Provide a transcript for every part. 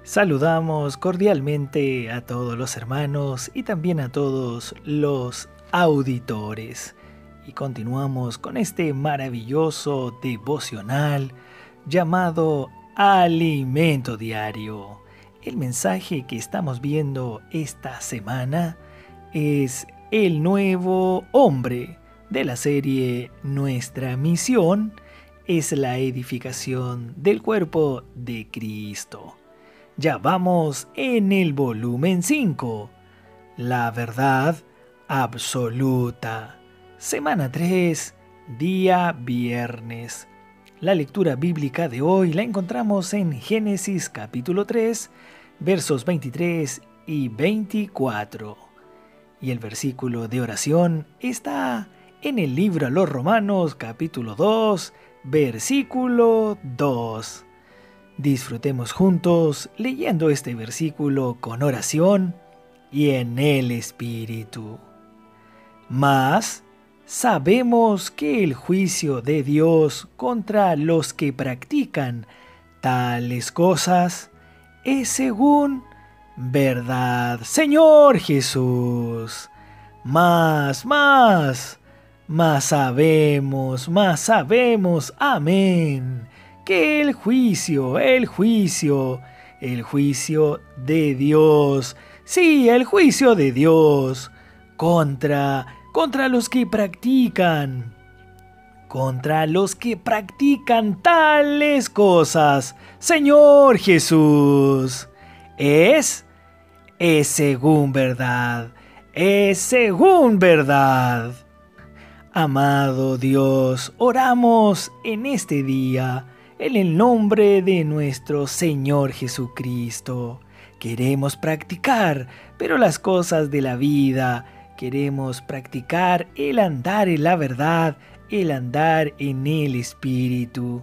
Saludamos cordialmente a todos los hermanos y también a todos los auditores. Y continuamos con este maravilloso devocional llamado Alimento Diario. El mensaje que estamos viendo esta semana es el nuevo hombre de la serie Nuestra misión es la edificación del cuerpo de Cristo. Ya vamos en el volumen 5, la verdad absoluta. Semana 3, día viernes. La lectura bíblica de hoy la encontramos en Génesis capítulo 3, versos 23 y 24. Y el versículo de oración está en el libro a los Romanos capítulo 2, versículo 2. Disfrutemos juntos leyendo este versículo con oración y en el Espíritu. Mas sabemos que el juicio de Dios contra los que practican tales cosas es según verdad. Señor Jesús, más sabemos, amén, que el juicio de Dios, sí, el juicio de Dios contra los que practican tales cosas, Señor Jesús, es según verdad, Amado Dios, oramos en este día en el nombre de nuestro Señor Jesucristo. Queremos practicar, pero las cosas de la vida. Queremos practicar el andar en la verdad, el andar en el Espíritu.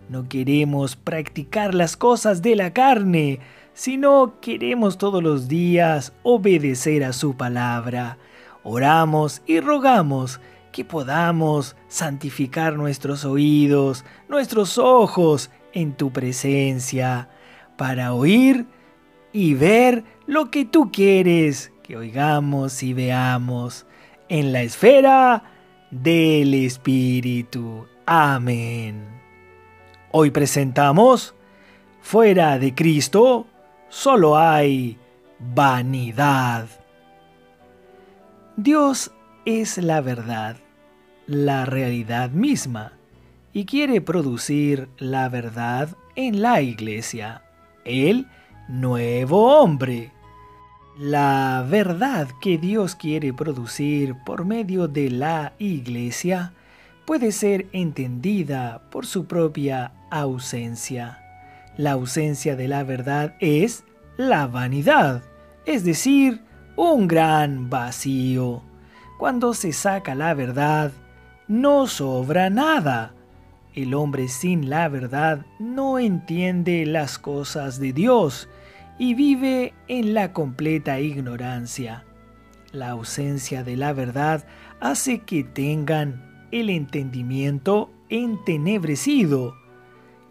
No queremos practicar las cosas de la carne, sino queremos todos los días obedecer a su palabra. Oramos y rogamos que podamos santificar nuestros oídos, nuestros ojos en tu presencia, para oír y ver lo que tú quieres que oigamos y veamos en la esfera del Espíritu. Amén. Hoy presentamos: fuera de Cristo solo hay vanidad. Dios es la verdad, la realidad misma, y quiere producir la verdad en la iglesia, el nuevo hombre. La verdad que Dios quiere producir por medio de la iglesia puede ser entendida por su propia ausencia. La ausencia de la verdad es la vanidad, es decir, un gran vacío. Cuando se saca la verdad, no sobra nada. El hombre sin la verdad no entiende las cosas de Dios y vive en la completa ignorancia. La ausencia de la verdad hace que tengan el entendimiento entenebrecido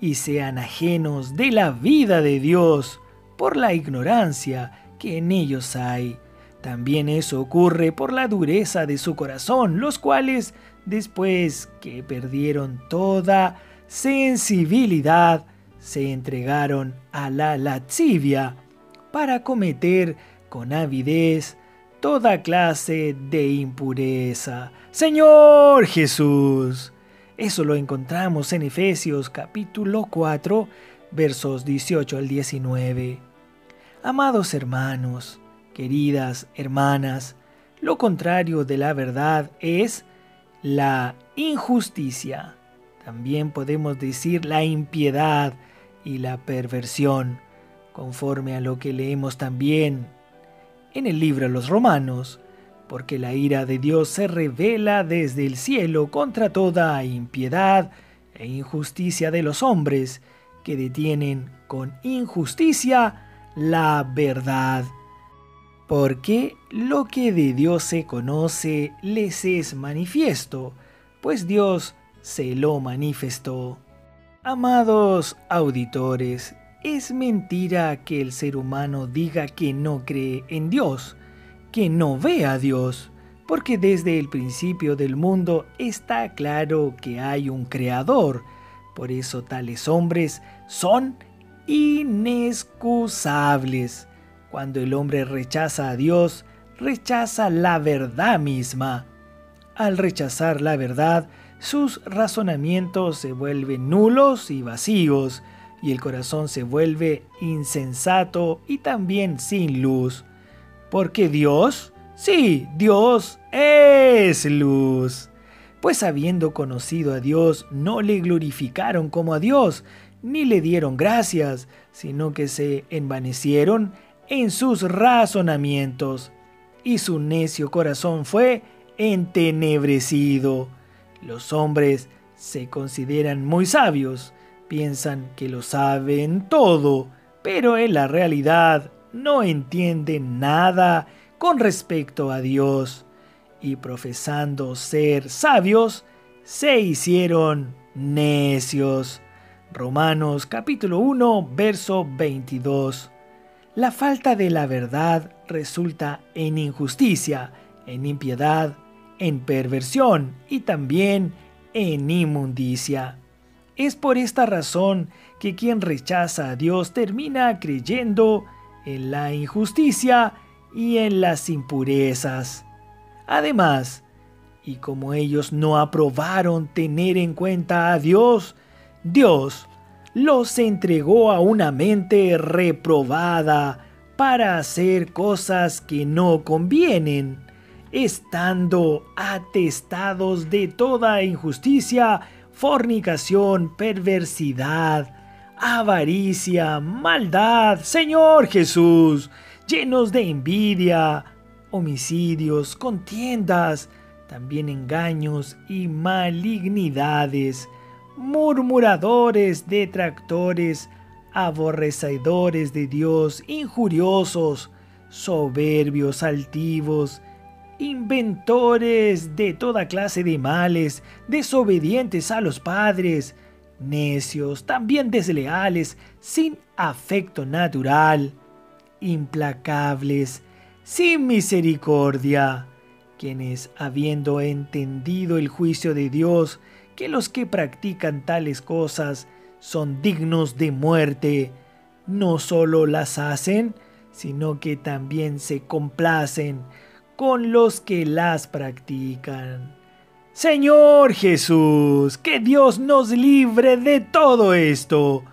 y sean ajenos de la vida de Dios por la ignorancia que en ellos hay. También eso ocurre por la dureza de su corazón, los cuales, después que perdieron toda sensibilidad, se entregaron a la lascivia para cometer con avidez toda clase de impureza. Señor Jesús, eso lo encontramos en Efesios capítulo 4, versos 18 al 19. Amados hermanos, queridas hermanas, lo contrario de la verdad es la injusticia. También podemos decir la impiedad y la perversión, conforme a lo que leemos también en el libro de los Romanos, porque la ira de Dios se revela desde el cielo contra toda impiedad e injusticia de los hombres que detienen con injusticia la verdad. Porque lo que de Dios se conoce les es manifiesto, pues Dios se lo manifestó. Amados auditores, Es mentira que el ser humano diga que no cree en Dios, que no ve a Dios, porque desde el principio del mundo está claro que hay un creador. Por eso tales hombres son inexcusables. Cuando el hombre rechaza a Dios, rechaza la verdad misma. Al rechazar la verdad, sus razonamientos se vuelven nulos y vacíos, y el corazón se vuelve insensato y también sin luz. Porque Dios, sí, Dios es luz. Pues habiendo conocido a Dios, no le glorificaron como a Dios, ni le dieron gracias, sino que se envanecieron en sus razonamientos, y su necio corazón fue entenebrecido. Los hombres se consideran muy sabios, piensan que lo saben todo, pero en la realidad no entienden nada con respecto a Dios, y profesando ser sabios, se hicieron necios. Romanos capítulo 1, verso 22. La falta de la verdad resulta en injusticia, en impiedad, en perversión y también en inmundicia. Es por esta razón que quien rechaza a Dios termina creyendo en la injusticia y en las impurezas. Además, y como ellos no aprobaron tener en cuenta a Dios, Dios los entregó a una mente reprobada para hacer cosas que no convienen, estando atestados de toda injusticia, fornicación, perversidad, avaricia, maldad, Señor Jesús, llenos de envidia, homicidios, contiendas, también engaños y malignidades, murmuradores, detractores, aborrecedores de Dios, injuriosos, soberbios, altivos, inventores de toda clase de males, desobedientes a los padres, necios, también desleales, sin afecto natural, implacables, sin misericordia, quienes, habiendo entendido el juicio de Dios, que los que practican tales cosas son dignos de muerte, no solo las hacen, sino que también se complacen con los que las practican. Señor Jesús, que Dios nos libre de todo esto.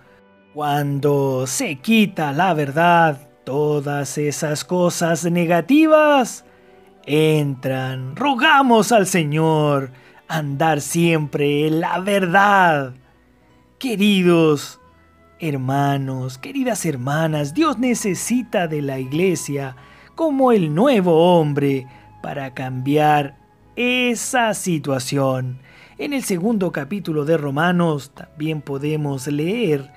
Cuando se quita la verdad, todas esas cosas negativas entran. Rogamos al Señor andar siempre en la verdad. Queridos hermanos, queridas hermanas, Dios necesita de la iglesia como el nuevo hombre para cambiar esa situación. En el segundo capítulo de Romanos también podemos leer: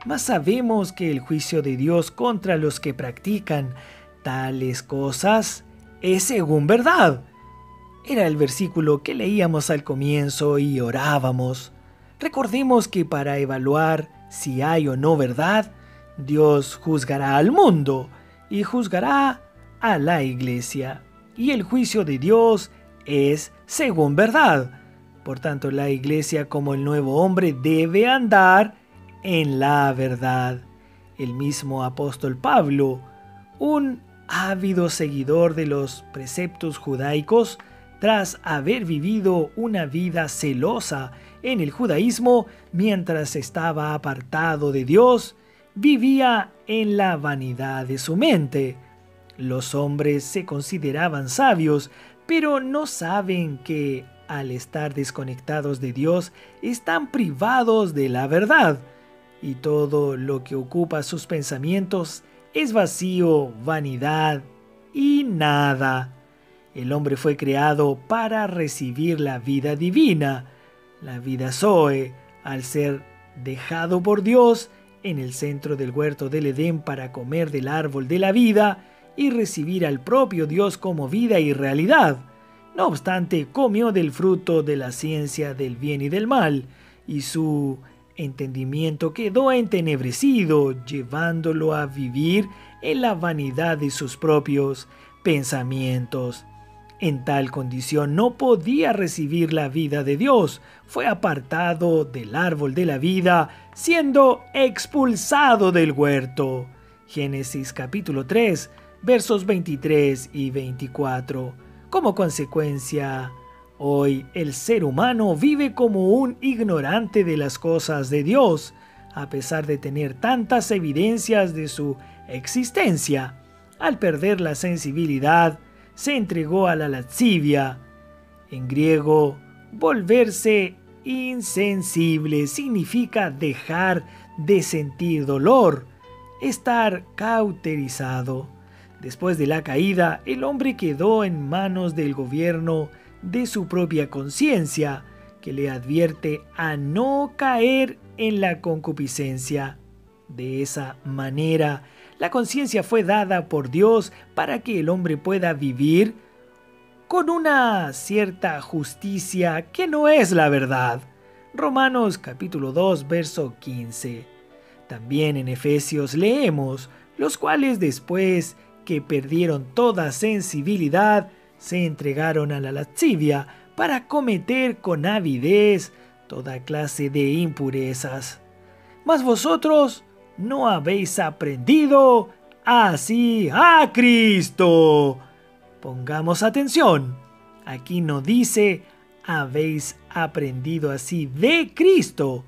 mas sabemos que el juicio de Dios contra los que practican tales cosas es según verdad. Era el versículo que leíamos al comienzo y orábamos. Recordemos que para evaluar si hay o no verdad, Dios juzgará al mundo y juzgará a la iglesia. Y el juicio de Dios es según verdad. Por tanto, la iglesia como el nuevo hombre debe andar en la verdad. El mismo apóstol Pablo, un ávido seguidor de los preceptos judaicos, tras haber vivido una vida celosa en el judaísmo mientras estaba apartado de Dios, vivía en la vanidad de su mente. Los hombres se consideraban sabios, pero no saben que al estar desconectados de Dios están privados de la verdad, y todo lo que ocupa sus pensamientos es vacío, vanidad y nada. El hombre fue creado para recibir la vida divina, la vida Zoe, al ser dejado por Dios en el centro del huerto del Edén para comer del árbol de la vida y recibir al propio Dios como vida y realidad. No obstante, comió del fruto de la ciencia del bien y del mal, y su entendimiento quedó entenebrecido, llevándolo a vivir en la vanidad de sus propios pensamientos. En tal condición no podía recibir la vida de Dios. Fue apartado del árbol de la vida, siendo expulsado del huerto. Génesis capítulo 3, versos 23 y 24. Como consecuencia, hoy el ser humano vive como un ignorante de las cosas de Dios, a pesar de tener tantas evidencias de su existencia. Al perder la sensibilidad, se entregó a la lascivia. En griego, volverse insensible significa dejar de sentir dolor, estar cauterizado. Después de la caída, el hombre quedó en manos del gobierno de su propia conciencia, que le advierte a no caer en la concupiscencia. De esa manera, la conciencia fue dada por Dios para que el hombre pueda vivir con una cierta justicia que no es la verdad. Romanos capítulo 2, verso 15. También en Efesios leemos, los cuales después que perdieron toda sensibilidad, se entregaron a la lascivia para cometer con avidez toda clase de impurezas. Mas vosotros no habéis aprendido así a Cristo. Pongamos atención. Aquí no dice habéis aprendido así de Cristo,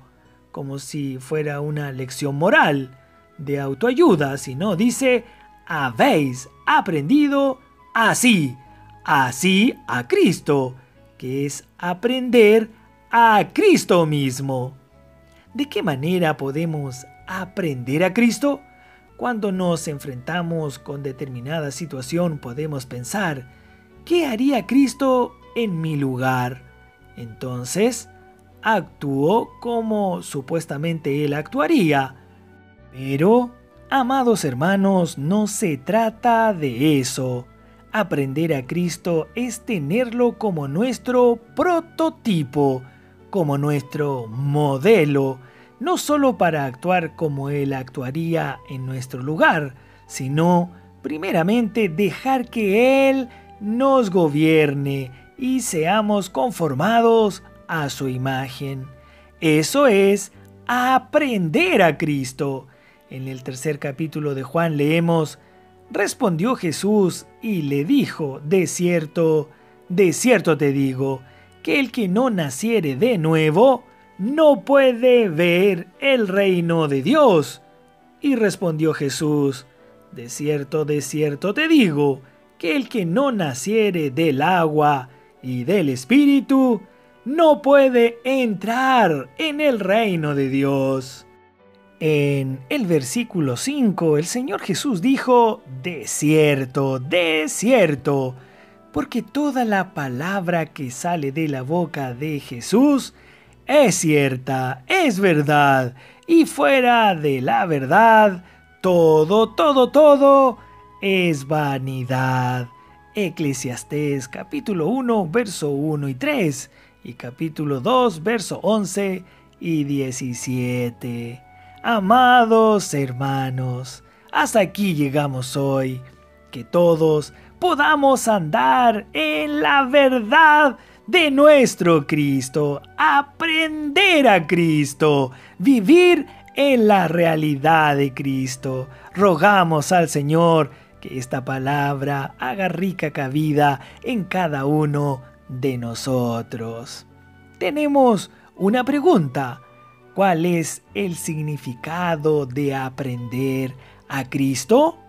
como si fuera una lección moral de autoayuda, sino dice habéis aprendido así a Cristo, que es aprender a Cristo mismo. ¿De qué manera podemos aprender a Cristo? Cuando nos enfrentamos con determinada situación podemos pensar, ¿qué haría Cristo en mi lugar? Entonces, actúo como supuestamente Él actuaría. Pero, amados hermanos, no se trata de eso. Aprender a Cristo es tenerlo como nuestro prototipo, como nuestro modelo, no solo para actuar como Él actuaría en nuestro lugar, sino primeramente dejar que Él nos gobierne y seamos conformados a su imagen. Eso es aprender a Cristo. En el 3 capítulo de Juan leemos, respondió Jesús y le dijo, de cierto te digo, que el que no naciere de nuevo, no puede ver el reino de Dios. Y respondió Jesús, de cierto te digo, que el que no naciere del agua y del Espíritu, no puede entrar en el reino de Dios. En el versículo 5, el Señor Jesús dijo, de cierto, porque toda la palabra que sale de la boca de Jesús es cierta, es verdad, y fuera de la verdad, todo es vanidad. Eclesiastés capítulo 1, verso 1 y 3, y capítulo 2, verso 11 y 17. Amados hermanos, hasta aquí llegamos hoy. Que todos podamos andar en la verdad de nuestro Cristo, aprender a Cristo, vivir en la realidad de Cristo. Rogamos al Señor que esta palabra haga rica cabida en cada uno de nosotros. Tenemos una pregunta. ¿Cuál es el significado de aprender a Cristo?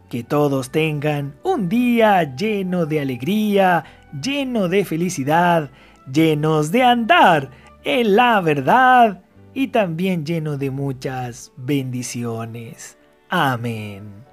Que todos tengan un día lleno de alegría, lleno de felicidad, llenos de andar en la verdad y también lleno de muchas bendiciones. Amén.